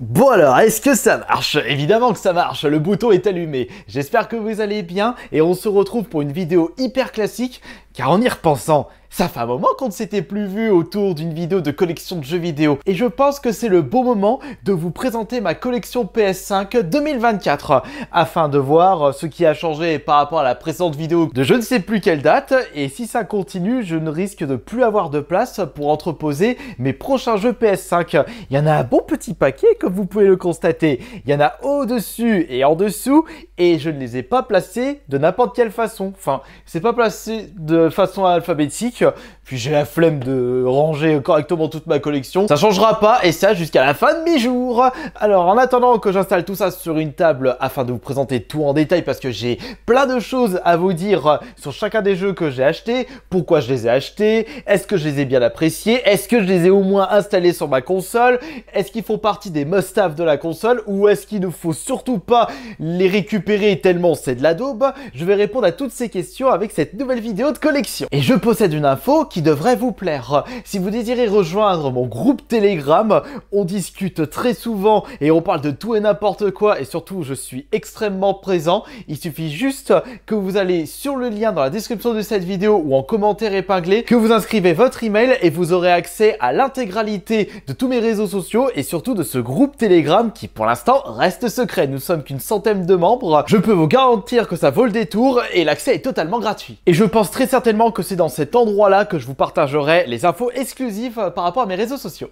Bon alors, est-ce que ça marche? Évidemment que ça marche, le bouton est allumé. J'espère que vous allez bien et on se retrouve pour une vidéo hyper classique car en y repensant, ça fait un moment qu'on ne s'était plus vu autour d'une vidéo de collection de jeux vidéo. Et je pense que c'est le bon moment de vous présenter ma collection PS5 2024 afin de voir ce qui a changé par rapport à la précédente vidéo de je ne sais plus quelle date. Et si ça continue, je ne risque de plus avoir de place pour entreposer mes prochains jeux PS5. Il y en a un bon petit paquet comme vous pouvez le constater. Il y en a au-dessus et en dessous et je ne les ai pas placés de n'importe quelle façon. Enfin, c'est pas placé de façon alphabétique. Puis j'ai la flemme de ranger correctement toute ma collection. Ça changera pas et ça jusqu'à la fin de mes jours. Alors en attendant que j'installe tout ça sur une table afin de vous présenter tout en détail parce que j'ai plein de choses à vous dire sur chacun des jeux que j'ai achetés, pourquoi je les ai achetés, est-ce que je les ai bien appréciés, est-ce que je les ai au moins installés sur ma console, est-ce qu'ils font partie des must-have de la console ou est-ce qu'il ne faut surtout pas les récupérer tellement c'est de la daube. Je vais répondre à toutes ces questions avec cette nouvelle vidéo de collection. Et je possède une info qui devrait vous plaire. Si vous désirez rejoindre mon groupe Telegram, on discute très souvent et on parle de tout et n'importe quoi et surtout je suis extrêmement présent. Il suffit juste que vous allez sur le lien dans la description de cette vidéo ou en commentaire épinglé, que vous inscrivez votre email et vous aurez accès à l'intégralité de tous mes réseaux sociaux et surtout de ce groupe Telegram qui pour l'instant reste secret. Nous sommes qu'une centaine de membres. Je peux vous garantir que ça vaut le détour et l'accès est totalement gratuit. Et je pense très certainement que c'est dans cet endroit-là que je vous partagerai les infos exclusives par rapport à mes réseaux sociaux.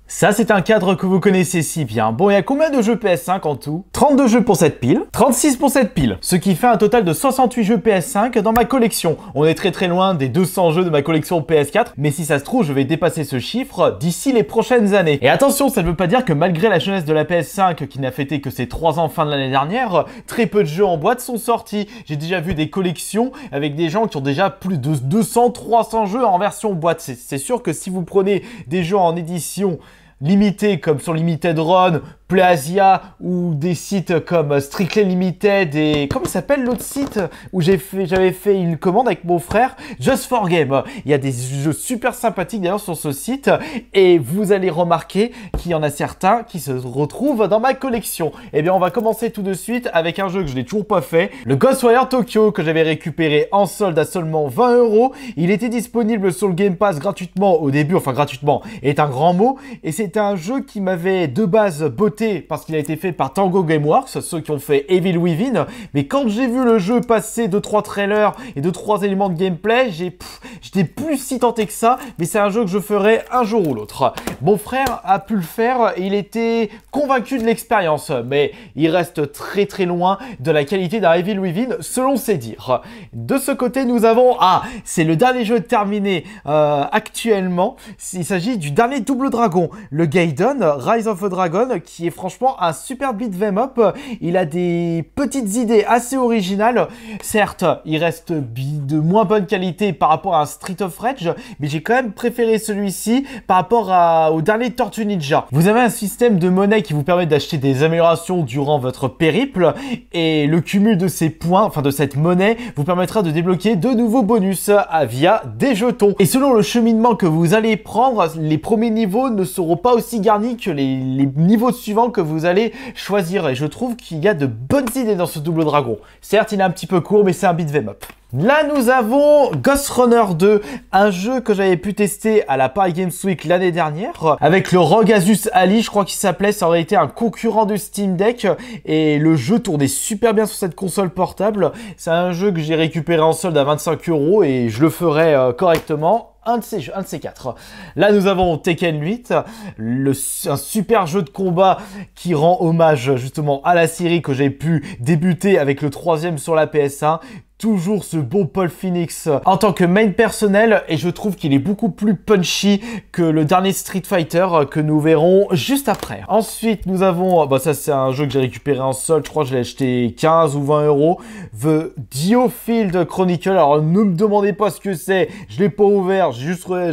Ça, c'est un cadre que vous connaissez si bien. Bon, il y a combien de jeux PS5 en tout? 32 jeux pour cette pile, 36 pour cette pile, ce qui fait un total de 68 jeux PS5 dans ma collection. On est très loin des 200 jeux de ma collection PS4, mais si ça se trouve, je vais dépasser ce chiffre d'ici les prochaines années. Et attention, ça ne veut pas dire que malgré la jeunesse de la PS5 qui n'a fêté que ses 3 ans fin de l'année dernière, très peu de jeux en boîte sont sortis. J'ai déjà vu des collections avec des gens qui ont déjà plus de 200, 300 jeux en version boîte. C'est sûr que si vous prenez des jeux en édition limité comme sur Limited Run, PlayAsia ou des sites comme Strictly Limited et comment s'appelle l'autre site où j'avais fait une commande avec mon frère, Just for Game. Il y a des jeux super sympathiques d'ailleurs sur ce site et vous allez remarquer qu'il y en a certains qui se retrouvent dans ma collection. Eh bien on va commencer tout de suite avec un jeu que je n'ai toujours pas fait, le Ghostwire Tokyo que j'avais récupéré en solde à seulement 20 €. Il était disponible sur le Game Pass gratuitement au début, enfin gratuitement est un grand mot et c'est un jeu qui m'avait de base botté parce qu'il a été fait par Tango Gameworks, ceux qui ont fait Evil Within, mais quand j'ai vu le jeu passer 2-3 trailers et 2-3 éléments de gameplay, j'étais plus si tenté que ça, mais c'est un jeu que je ferai un jour ou l'autre. Mon frère a pu le faire et il était convaincu de l'expérience, mais il reste très loin de la qualité d'un Evil Within selon ses dires. De ce côté, nous avons, c'est le dernier jeu terminé actuellement, il s'agit du dernier Double Dragon, le Gaiden, Rise of a Dragon, qui est franchement un super beat'em up. Il a des petites idées assez originales. Certes, il reste de moins bonne qualité par rapport à un Street of Rage, mais j'ai quand même préféré celui-ci par rapport au dernier Tortue Ninja. Vous avez un système de monnaie qui vous permet d'acheter des améliorations durant votre périple et le cumul de ces points, enfin de cette monnaie, vous permettra de débloquer de nouveaux bonus via des jetons. Et selon le cheminement que vous allez prendre, les premiers niveaux ne seront pas aussi garnis que les niveaux suivants que vous allez choisir et je trouve qu'il y a de bonnes idées dans ce Double Dragon. Certes, il est un petit peu court, mais c'est un beat'em up. Là, nous avons Ghost Runner 2, un jeu que j'avais pu tester à la Paris Games Week l'année dernière, avec le ROG Asus Ali, je crois qu'il s'appelait, ça aurait été un concurrent du Steam Deck, et le jeu tournait super bien sur cette console portable. C'est un jeu que j'ai récupéré en solde à 25 € et je le ferai correctement. Un de ces quatre. Là, nous avons Tekken 8, un super jeu de combat qui rend hommage justement à la série que j'ai pu débuter avec le 3e sur la PS1. Toujours ce bon Paul Phoenix en tant que main personnel et je trouve qu'il est beaucoup plus punchy que le dernier Street Fighter que nous verrons juste après. Ensuite, nous avons, ça c'est un jeu que j'ai récupéré en solde, je crois que je l'ai acheté 15 ou 20 €. The Diofield Chronicle, alors ne me demandez pas ce que c'est, je l'ai pas ouvert, je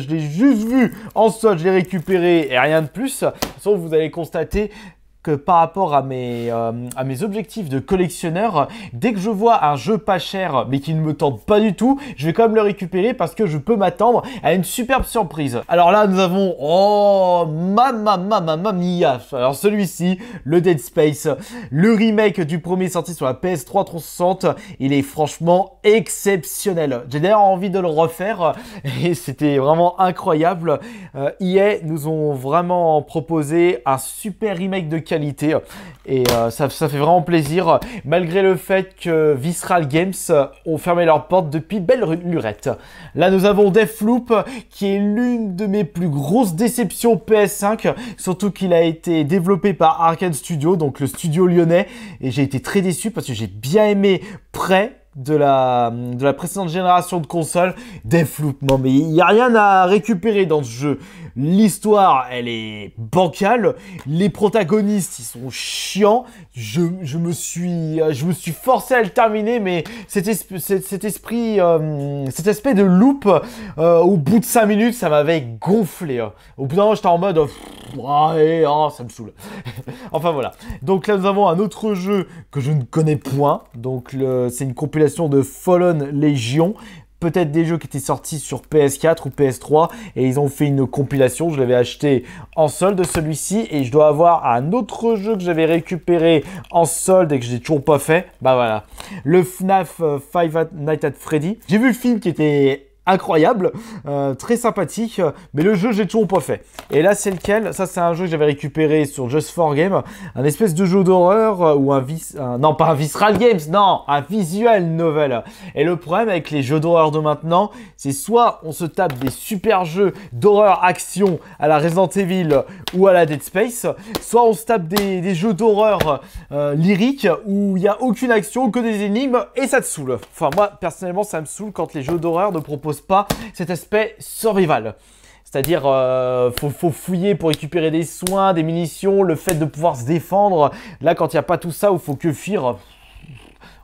l'ai juste vu en solde, je l'ai récupéré et rien de plus. De toute façon, vous allez constater que par rapport à mes objectifs de collectionneur, dès que je vois un jeu pas cher mais qui ne me tente pas du tout, je vais quand même le récupérer parce que je peux m'attendre à une superbe surprise. Alors là, nous avons, oh, mamma mia. Alors celui-ci, le Dead Space, le remake du premier sorti sur la PS3 360, il est franchement exceptionnel. J'ai d'ailleurs envie de le refaire et c'était vraiment incroyable. EA nous ont vraiment proposé un super remake de qualité et ça fait vraiment plaisir malgré le fait que Visceral Games ont fermé leurs portes depuis belle lurette. Là nous avons Deathloop qui est l'une de mes plus grosses déceptions PS5, surtout qu'il a été développé par Arkane Studio, donc le studio lyonnais, et j'ai été très déçu parce que j'ai bien aimé Prey de la précédente génération de consoles. Deathloop, non mais il n'y a rien à récupérer dans ce jeu. L'histoire, elle est bancale. Les protagonistes, ils sont chiants. Je me suis forcé à le terminer, mais cet aspect de loop, au bout de 5 minutes, ça m'avait gonflé. Au bout d'un moment, j'étais en mode, ouais, oh, ça me saoule. Enfin voilà. Donc là, nous avons un autre jeu que je ne connais point. Donc c'est une compilation de Fallen Legion. Peut-être des jeux qui étaient sortis sur PS4 ou PS3 et ils ont fait une compilation. Je l'avais acheté en solde celui-ci et je dois avoir un autre jeu que j'avais récupéré en solde et que je n'ai toujours pas fait. Bah voilà, le FNAF Five Nights at Freddy. J'ai vu le film qui était incroyable, très sympathique, mais le jeu j'ai toujours pas fait. Et là c'est lequel? Ça c'est un jeu que j'avais récupéré sur Just for Game, un espèce de jeu d'horreur ou non pas un Visceral Games, non, un visual novel. Et le problème avec les jeux d'horreur de maintenant, c'est soit on se tape des super jeux d'horreur action à la Resident Evil ou à la Dead Space, soit on se tape des jeux d'horreur lyriques où il n'y a aucune action, que des énigmes et ça te saoule. Enfin moi personnellement ça me saoule quand les jeux d'horreur ne proposent pas cet aspect survival. C'est-à-dire, faut fouiller pour récupérer des soins, des munitions, le fait de pouvoir se défendre. Là, quand il n'y a pas tout ça, où il faut que fuir,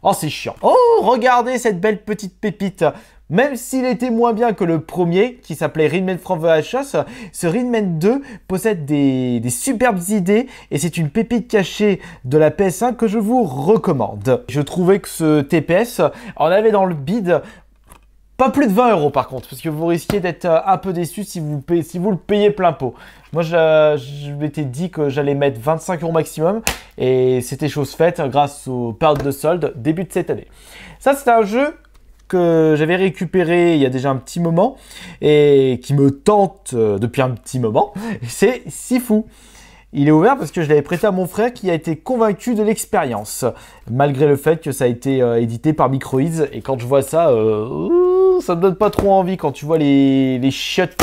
oh, c'est chiant. Oh, regardez cette belle petite pépite. Même s'il était moins bien que le premier, qui s'appelait Rhythm from the Ashes, ce Rhythm 2 possède des superbes idées et c'est une pépite cachée de la PS1 que je vous recommande. Je trouvais que ce TPS en avait dans le bid. Pas plus de 20 € par contre, parce que vous risquez d'être un peu déçu si vous le payez plein pot. Moi, je m'étais dit que j'allais mettre 25 € maximum et c'était chose faite grâce aux périodes de solde début de cette année. Ça, c'était un jeu que j'avais récupéré il y a déjà un petit moment et qui me tente depuis un petit moment. C'est Sifu. Il est ouvert parce que je l'avais prêté à mon frère qui a été convaincu de l'expérience, malgré le fait que ça a été édité par Microids. Et quand je vois ça, ça me donne pas trop envie quand tu vois les chiottes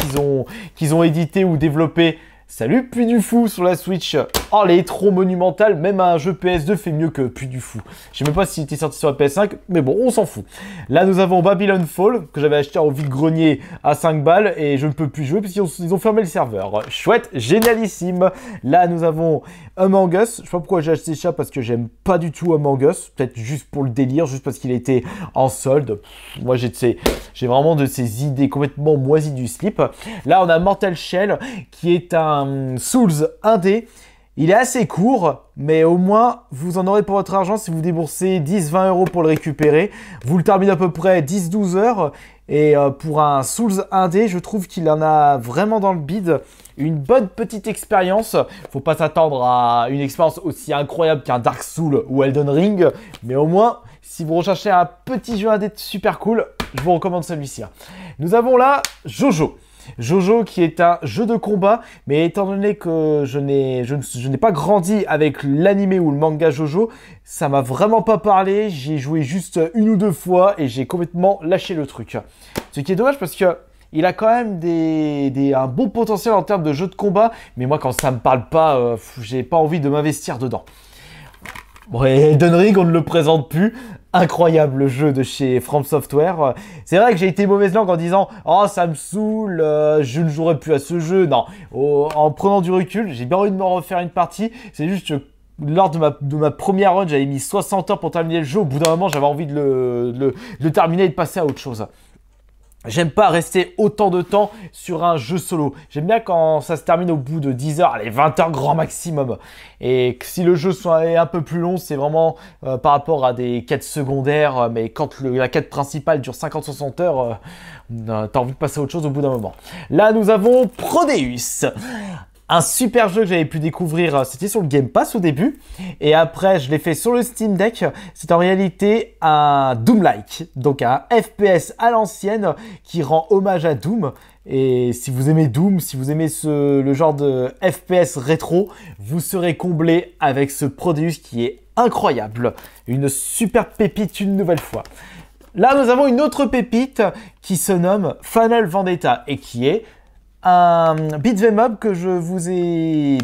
qu'ils ont édité ou développé. Salut Puy du Fou sur la Switch. Oh, elle est trop monumentale. Même un jeu PS2 fait mieux que Puy du Fou. Je sais même pas s'il était sorti sur la PS5, mais bon, on s'en fout. Là, nous avons Babylon Fall, que j'avais acheté en vide-grenier à 5 balles, et je ne peux plus jouer parce qu'ils ont fermé le serveur. Chouette, génialissime. Là, nous avons Among Us. Je sais pas pourquoi j'ai acheté ça, parce que j'aime pas du tout Among Us. Peut-être juste pour le délire, juste parce qu'il était en solde. Moi, j'ai vraiment de ces idées complètement moisies du slip. Là, on a Mortal Shell, qui est un Souls 1D. Il est assez court, mais au moins vous en aurez pour votre argent si vous déboursez 10-20 € pour le récupérer. Vous le terminez à peu près 10-12 heures. Et pour un Souls 1D, je trouve qu'il en a vraiment dans le bide une bonne petite expérience. Faut pas s'attendre à une expérience aussi incroyable qu'un Dark Souls ou Elden Ring. Mais au moins, si vous recherchez un petit jeu 1D super cool, je vous recommande celui-ci. Nous avons là Jojo. Jojo qui est un jeu de combat, mais étant donné que je n'ai pas grandi avec l'anime ou le manga Jojo, ça m'a vraiment pas parlé. J'ai joué juste une ou deux fois et j'ai complètement lâché le truc. Ce qui est dommage parce que il a quand même un bon potentiel en termes de jeu de combat, mais moi quand ça me parle pas, j'ai pas envie de m'investir dedans. Bon, et Elden Ring, on ne le présente plus. Incroyable jeu de chez From Software. C'est vrai que j'ai été mauvaise langue en disant « Oh, ça me saoule, je ne jouerai plus à ce jeu. » Non, en prenant du recul, j'ai bien envie de me refaire une partie. C'est juste que lors de ma première run, j'avais mis 60 heures pour terminer le jeu. Au bout d'un moment, j'avais envie de le terminer et de passer à autre chose. J'aime pas rester autant de temps sur un jeu solo. J'aime bien quand ça se termine au bout de 10 heures, allez 20 heures grand maximum. Et que si le jeu soit un peu plus long, c'est vraiment par rapport à des quêtes secondaires. Mais quand la quête principale dure 50-60 heures, t'as envie de passer à autre chose au bout d'un moment. Là, nous avons Prodeus. Un super jeu que j'avais pu découvrir, c'était sur le Game Pass au début. Et après, je l'ai fait sur le Steam Deck. C'est en réalité un Doom-like. Donc un FPS à l'ancienne qui rend hommage à Doom. Et si vous aimez Doom, si vous aimez le genre de FPS rétro, vous serez comblé avec ce Prodeus qui est incroyable. Une super pépite une nouvelle fois. Là, nous avons une autre pépite qui se nomme Final Vendetta et qui est un beat'em up que je vous ai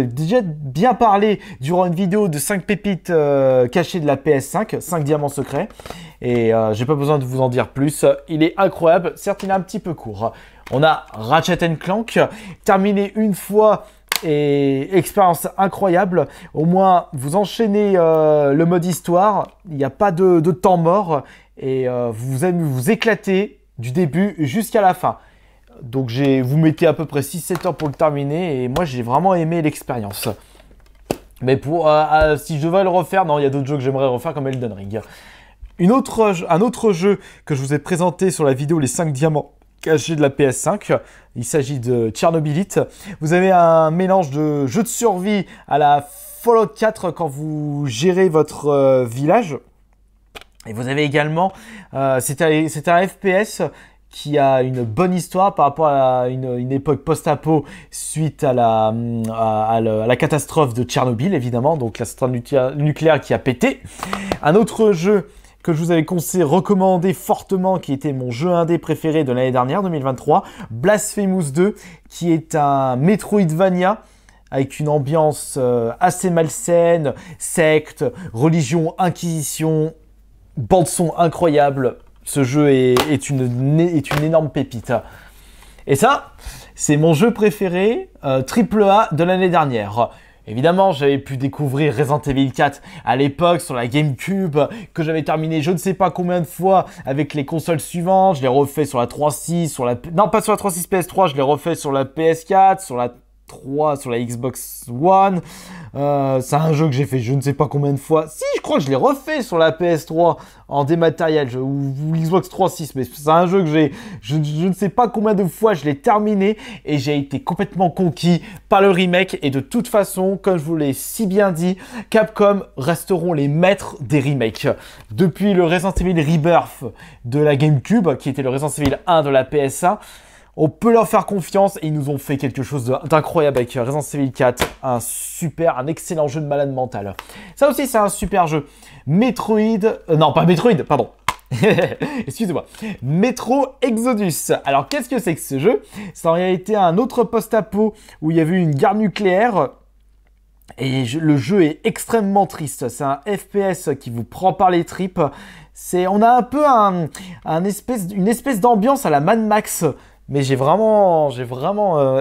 déjà bien parlé durant une vidéo de 5 pépites cachées de la PS5, 5 diamants secrets. Et j'ai pas besoin de vous en dire plus. Il est incroyable, certes il est un petit peu court. On a Ratchet & Clank, terminé une fois et expérience incroyable. Au moins vous enchaînez le mode histoire, il n'y a pas de temps mort et vous allez vous éclater du début jusqu'à la fin. Donc vous mettez à peu près 6-7 heures pour le terminer et moi j'ai vraiment aimé l'expérience. Mais si je devais le refaire, non, il y a d'autres jeux que j'aimerais refaire comme Elden Ring. Un autre jeu que je vous ai présenté sur la vidéo Les 5 diamants cachés de la PS5, il s'agit de Tchernobylite. Vous avez un mélange de jeu de survie à la Fallout 4 quand vous gérez votre village. Et vous avez également, c'est un FPS qui a une bonne histoire par rapport à une époque post-apo suite à la catastrophe de Tchernobyl, évidemment, donc la centrale nucléaire qui a pété. Un autre jeu que je vous avais recommandé fortement, qui était mon jeu indé préféré de l'année dernière, 2023, Blasphemous 2, qui est un Metroidvania avec une ambiance assez malsaine, secte, religion, inquisition, bande-son incroyable. Ce jeu est une énorme pépite. Et ça, c'est mon jeu préféré AAA de l'année dernière. Évidemment, j'avais pu découvrir Resident Evil 4 à l'époque sur la GameCube, que j'avais terminé je ne sais pas combien de fois avec les consoles suivantes. Je l'ai refait sur la 3.6, non pas sur la 3.6 PS3, je l'ai refait sur la PS4, sur la 3, sur la Xbox One. C'est un jeu que j'ai fait je ne sais pas combien de fois. Si, je crois que je l'ai refait sur la PS3 en dématériel ou Xbox 3.6, mais c'est un jeu que je ne sais pas combien de fois je l'ai terminé et j'ai été complètement conquis par le remake. Et de toute façon, comme je vous l'ai si bien dit, Capcom resteront les maîtres des remakes. Depuis le Resident Evil Rebirth de la GameCube, qui était le Resident Evil 1 de la PS1, on peut leur faire confiance et ils nous ont fait quelque chose d'incroyable avec Resident Evil 4, un excellent jeu de malade mental. Ça aussi c'est un super jeu. Excusez-moi. Metro Exodus. Alors qu'est-ce que c'est que ce jeu? C'est en réalité un autre post-apo où il y avait une guerre nucléaire. Et le jeu est extrêmement triste. C'est un FPS qui vous prend par les tripes. On a un peu une espèce d'ambiance à la Mad Max. Mais j'ai vraiment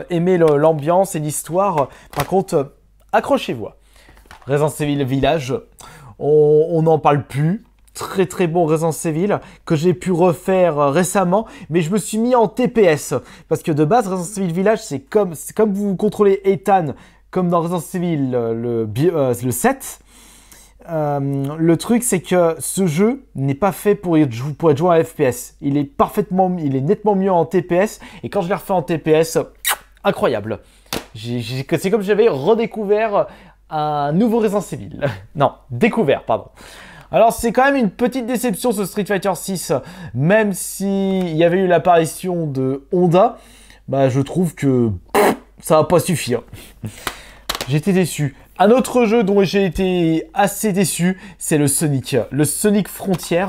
aimé l'ambiance et l'histoire. Par contre, accrochez-vous. Resident Evil Village, on n'en parle plus. Très très bon Resident Evil que j'ai pu refaire récemment, mais je me suis mis en TPS. Parce que de base, Resident Evil Village, c'est comme vous contrôlez Ethan, comme dans Resident Evil le 7. Le truc c'est que ce jeu n'est pas fait pour être joué en FPS. Il est nettement mieux en TPS. Et quand je l'ai refait en TPS, incroyable. C'est comme si j'avais redécouvert un nouveau Resident Evil. Non, découvert, pardon. Alors c'est quand même une petite déception ce Street Fighter 6. Même s'il y avait eu l'apparition de Honda, bah je trouve que ça va pas suffire. J'étais déçu. Un autre jeu dont j'ai été assez déçu, c'est le Sonic Frontier.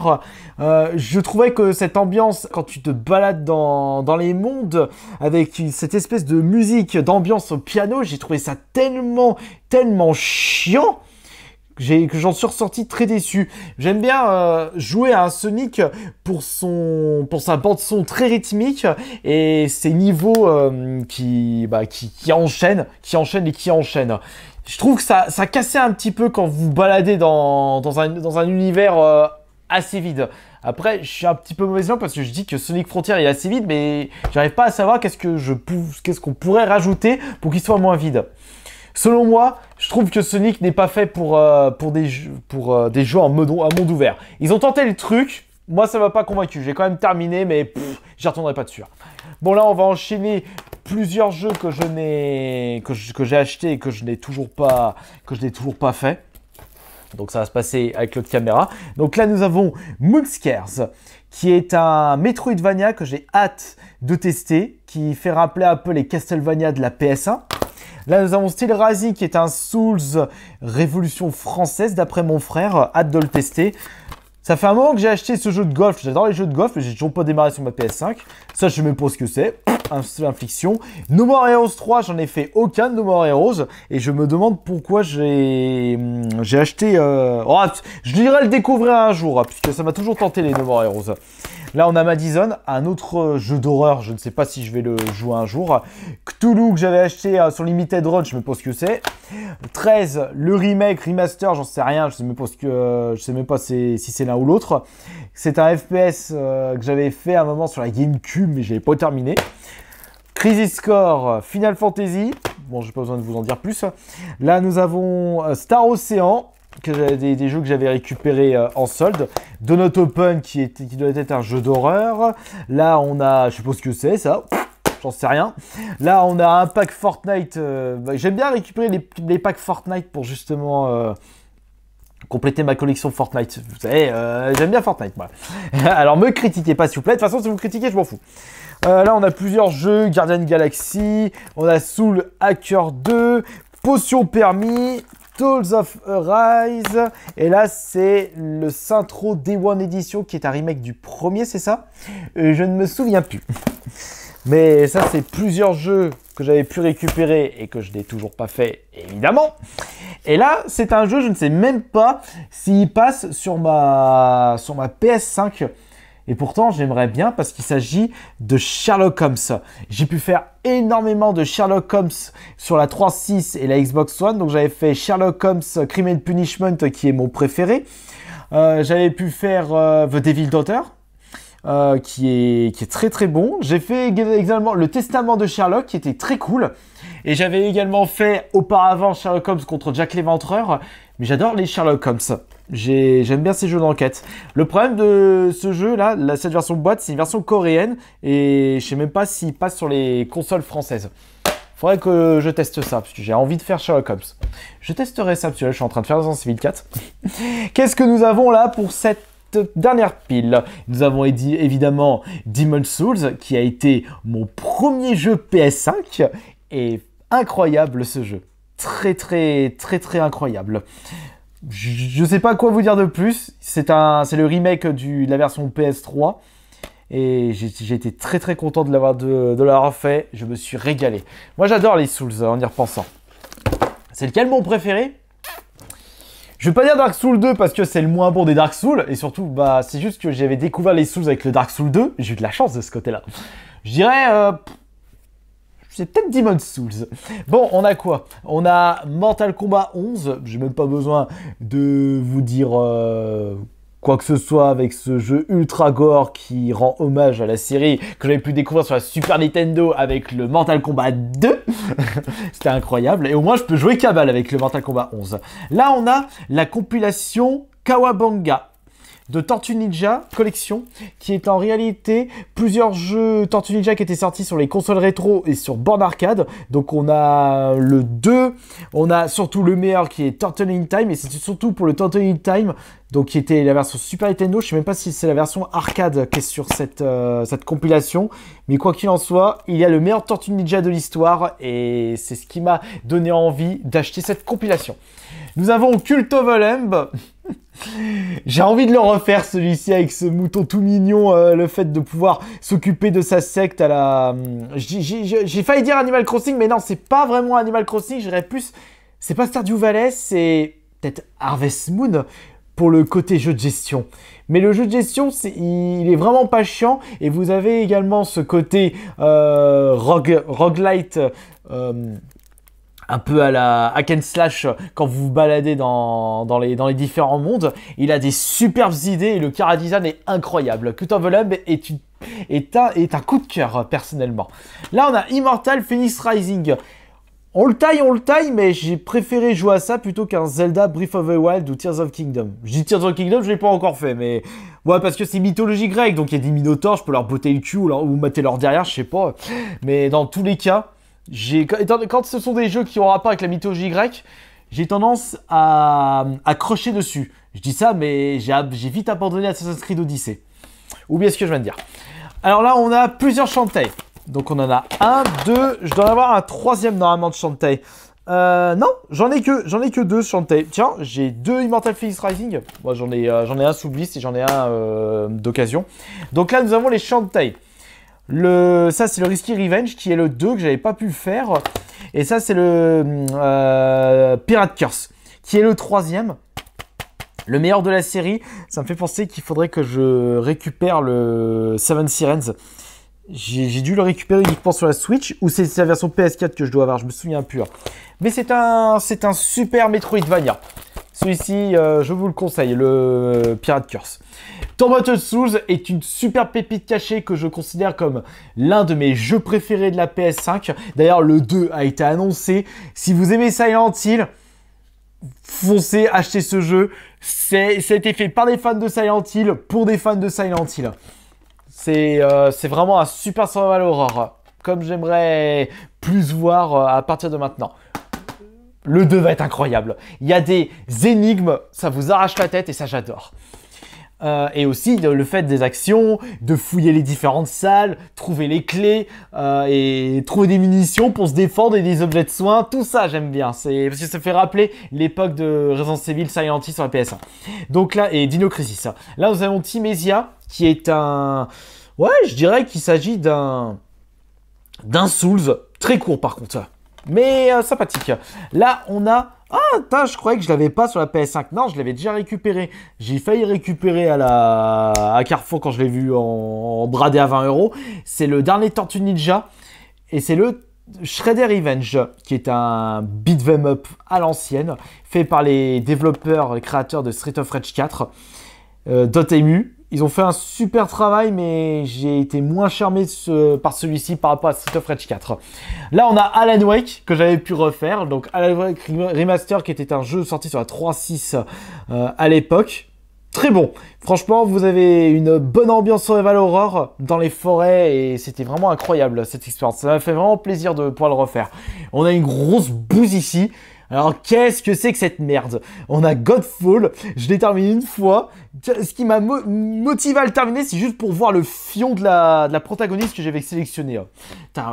Je trouvais que cette ambiance, quand tu te balades dans les mondes, avec cette espèce de musique, d'ambiance au piano, j'ai trouvé ça tellement chiant que j'en suis ressorti très déçu. J'aime bien jouer à un Sonic pour sa bande son très rythmique et ses niveaux qui enchaînent. Je trouve que ça cassait un petit peu quand vous baladez dans un univers assez vide. Après, je suis un petit peu mauvais parce que je dis que Sonic Frontier est assez vide, mais j'arrive pas à savoir qu'est-ce qu'on pourrait rajouter pour qu'il soit moins vide. Selon moi, je trouve que Sonic n'est pas fait pour des jeux en monde ouvert. Ils ont tenté le truc, moi ça m'a pas convaincu. J'ai quand même terminé, mais j'y retournerai pas dessus. Bon là, on va enchaîner plusieurs jeux que j'ai achetés et que je n'ai toujours pas fait. Donc ça va se passer avec l'autre caméra. Donc là, nous avons Moonscares, qui est un Metroidvania que j'ai hâte de tester, qui fait rappeler un peu les Castlevania de la PS1. Là, nous avons Steel Rising, qui est un Souls Révolution française, d'après mon frère. Hâte de le tester. Ça fait un moment que j'ai acheté ce jeu de golf. J'adore les jeux de golf, mais j'ai toujours pas démarré sur ma PS5. Ça, je sais même pas ce que c'est. Infliction. No More Heroes 3, j'en ai fait aucun de No More Heroes. Et je me demande pourquoi j'ai acheté... je dirais le découvrir un jour, puisque ça m'a toujours tenté les No More Heroes. Là, on a Madison, un autre jeu d'horreur, je ne sais pas si je vais le jouer un jour. Cthulhu, que j'avais acheté sur Limited Run, je ne sais pas ce que c'est. 13, le remake, remaster, j'en sais rien, je ne sais même pas si c'est l'un ou l'autre. C'est un FPS que j'avais fait à un moment sur la GameCube, mais je n'avais pas terminé. Crisis Core, Final Fantasy, bon, je n'ai pas besoin de vous en dire plus. Là, nous avons Star Ocean, des jeux que j'avais récupérés en solde. Donut Open qui doit être un jeu d'horreur. Là on a, je sais pas ce que c'est ça, j'en sais rien. Là on a un pack Fortnite. J'aime bien récupérer les packs Fortnite pour justement compléter ma collection Fortnite. Vous savez, j'aime bien Fortnite moi. Alors me critiquez pas s'il vous plaît, de toute façon si vous me critiquez je m'en fous. Là on a plusieurs jeux, Guardian Galaxy, on a Soul Hacker 2, Potion Permis, Tales of Arise, et là c'est le Syntro Day One Edition qui est un remake du premier, c'est ça? Je ne me souviens plus. Mais ça c'est plusieurs jeux que j'avais pu récupérer et que je n'ai toujours pas fait, évidemment. Et là c'est un jeu, je ne sais même pas s'il passe sur ma PS5. Et pourtant, j'aimerais bien parce qu'il s'agit de Sherlock Holmes. J'ai pu faire énormément de Sherlock Holmes sur la 3.6 et la Xbox One. Donc, j'avais fait Sherlock Holmes Crime and Punishment qui est mon préféré. J'avais pu faire The Devil Daughter qui est très très bon. J'ai fait également le Testament de Sherlock qui était très cool. Et j'avais également fait auparavant Sherlock Holmes contre Jack l'Éventreur. Mais j'adore les Sherlock Holmes. J'aime bien ces jeux d'enquête. Le problème de ce jeu-là, cette version boîte, c'est une version coréenne. Et je sais même pas s'il passe sur les consoles françaises. Faudrait que je teste ça, parce que j'ai envie de faire Sherlock Holmes. Je testerai ça, parce que là, je suis en train de faire Resident Evil 4. Qu'est-ce que nous avons là pour cette dernière pile? Nous avons évidemment Demon's Souls, qui a été mon premier jeu PS5. Et incroyable ce jeu. Très incroyable. Je ne sais pas quoi vous dire de plus. C'est le remake de la version PS3. Et j'ai été très content de l'avoir fait. Je me suis régalé. Moi j'adore les Souls en y repensant. C'est lequel mon préféré? Je vais pas dire Dark Souls 2 parce que c'est le moins bon des Dark Souls. Et surtout, c'est juste que j'avais découvert les Souls avec le Dark Souls 2. J'ai eu de la chance de ce côté-là. Je dirais... c'est peut-être Demon's Souls. Bon, on a quoi? On a Mortal Kombat 11. J'ai même pas besoin de vous dire quoi que ce soit avec ce jeu ultra gore qui rend hommage à la série que j'avais pu découvrir sur la Super Nintendo avec le Mortal Kombat 2. C'était incroyable. Et au moins, je peux jouer Cabal avec le Mortal Kombat 11. Là, on a la compilation Kawabanga de Tortue Ninja Collection, qui est en réalité plusieurs jeux Tortue Ninja qui étaient sortis sur les consoles rétro et sur borne arcade. Donc on a le 2, on a surtout le meilleur qui est Turtle in Time, et c'est surtout pour le Turtle in Time, donc qui était la version Super Nintendo. Je sais même pas si c'est la version arcade qui est sur cette compilation, mais quoi qu'il en soit, il y a le meilleur Tortue Ninja de l'histoire, et c'est ce qui m'a donné envie d'acheter cette compilation. Nous avons Cult of the Lamb. J'ai envie de le refaire celui-ci avec ce mouton tout mignon, le fait de pouvoir s'occuper de sa secte à la... J'ai failli dire Animal Crossing, mais non, c'est pas vraiment Animal Crossing, je dirais plus... C'est pas Stardew Valley, c'est peut-être Harvest Moon pour le côté jeu de gestion. Mais le jeu de gestion, il est vraiment pas chiant, et vous avez également ce côté roguelite... un peu à la hack and slash quand vous vous baladez dans les différents mondes. Il a des superbes idées et le chara-design est incroyable. Cut of the Lamb est un coup de cœur personnellement. Là on a Immortal Phoenix Rising. On le taille, mais j'ai préféré jouer à ça plutôt qu'un Zelda Breath of the Wild ou Tears of Kingdom. Je dis Tears of Kingdom, je l'ai pas encore fait, mais... Ouais, parce que c'est mythologie grecque, donc il y a des minotaures, je peux leur botter le cul ou mater leur derrière, je sais pas. Mais dans tous les cas, quand ce sont des jeux qui ont rapport avec la mythologie grecque, j'ai tendance à crocher dessus. Je dis ça, mais j'ai vite abandonné Assassin's Creed Odyssey. Oubliez ce que je viens de dire. Alors là, on a plusieurs Shantae. Donc on en a un, deux, je dois en avoir un troisième normalement de Shantae. Non, j'en ai que deux Shantae. Tiens, j'ai deux Immortal Phoenix Rising. Moi j'en ai un sous liste et j'en ai un d'occasion. Donc là nous avons les Shantae. Ça c'est le Risky Revenge qui est le 2 que j'avais pas pu faire. Et ça c'est le Pirate Curse qui est le troisième. Le meilleur de la série. Ça me fait penser qu'il faudrait que je récupère le Seven Sirens. J'ai dû le récupérer uniquement sur la Switch ou c'est la version PS4 que je dois avoir, je me souviens plus. Mais c'est un super Metroidvania. Celui-ci, je vous le conseille, le Pirate Curse. Tormented Souls est une super pépite cachée que je considère comme l'un de mes jeux préférés de la PS5. D'ailleurs, le 2 a été annoncé. Si vous aimez Silent Hill, foncez, achetez ce jeu. Ça a été fait par des fans de Silent Hill pour des fans de Silent Hill. C'est vraiment un super survival horror, comme j'aimerais plus voir à partir de maintenant. Le 2 va être incroyable. Il y a des énigmes, ça vous arrache la tête et ça j'adore. Et aussi le fait des actions, de fouiller les différentes salles, trouver les clés et trouver des munitions pour se défendre et des objets de soins, tout ça j'aime bien. Parce que ça fait rappeler l'époque de Resident Evil Silent Hill sur la PS1. Donc là, et Dino Crisis. Là nous avons Thymesia qui est un... Ouais, je dirais qu'il s'agit d'un Souls, très court par contre, mais sympathique. Là, on a... Ah, attends, je croyais que je l'avais pas sur la PS5. Non, je l'avais déjà récupéré. J'ai failli récupérer à Carrefour quand je l'ai vu en bradé à 20 €. C'est le dernier Tortue Ninja et c'est le Shredder Revenge, qui est un beat 'em up à l'ancienne, fait par les développeurs, les créateurs de Street of Rage 4, Dotemu. Ils ont fait un super travail, mais j'ai été moins charmé par celui-ci par rapport à Street of Rage 4. Là, on a Alan Wake, que j'avais pu refaire. Donc, Alan Wake Remaster, qui était un jeu sorti sur la 3.6 à l'époque. Très bon. Franchement, vous avez une bonne ambiance survival horror dans les forêts et c'était vraiment incroyable, cette expérience. Ça m'a fait vraiment plaisir de pouvoir le refaire. On a une grosse bouse ici. Alors, qu'est-ce que c'est que cette merde? On a Godfall, je l'ai terminé une fois. Ce qui m'a motivé à le terminer, c'est juste pour voir le fion de la protagoniste que j'avais sélectionné.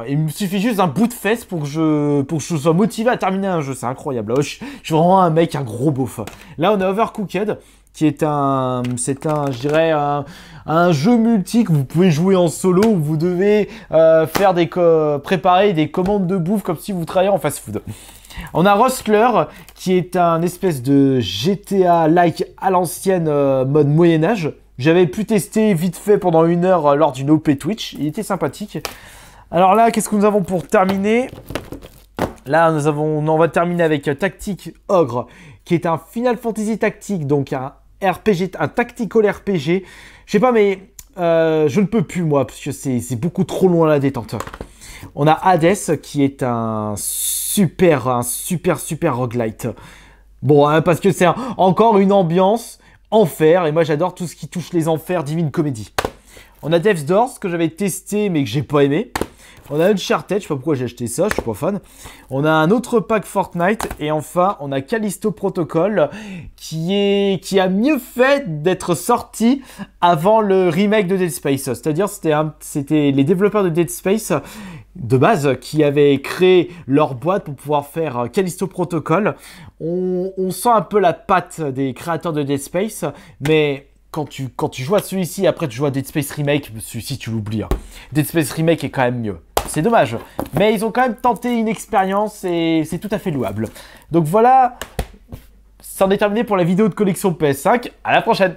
Il me suffit juste d'un bout de fesse pour que je sois motivé à terminer un jeu. C'est incroyable. Je suis vraiment un mec, un gros beauf. Là, on a Overcooked, qui est je dirais, un jeu multi que vous pouvez jouer en solo où vous devez préparer des commandes de bouffe comme si vous travailliez en fast-food. On a Rustler, qui est un espèce de GTA-like à l'ancienne mode Moyen-Âge. J'avais pu tester vite fait pendant 1 heure lors d'une OP Twitch. Il était sympathique. Alors là, qu'est-ce que nous avons pour terminer? Là, on va terminer avec Tactic Ogre, qui est un Final Fantasy Tactique, donc un RPG, un tactical RPG. Je sais pas, mais je ne peux plus, moi, parce que c'est beaucoup trop loin à la détente. On a Hades, qui est un super roguelite. Bon, parce que c'est encore une ambiance enfer, et moi j'adore tout ce qui touche les enfers, Divine Comedy. On a Death's Door, que j'avais testé, mais que j'ai pas aimé. On a Uncharted, je sais pas pourquoi j'ai acheté ça, je suis pas fan. On a un autre pack Fortnite, et enfin, on a Callisto Protocol, qui a mieux fait d'être sorti avant le remake de Dead Space. C'est-à-dire, c'était les développeurs de Dead Space de base qui avaient créé leur boîte pour pouvoir faire Callisto Protocol. On sent un peu la patte des créateurs de Dead Space, mais quand tu joues à celui-ci, après tu joues à Dead Space Remake, celui-ci tu l'oublies. Dead Space Remake est quand même mieux. C'est dommage, mais ils ont quand même tenté une expérience et c'est tout à fait louable. Donc voilà, c'en est terminé pour la vidéo de collection PS5. À la prochaine!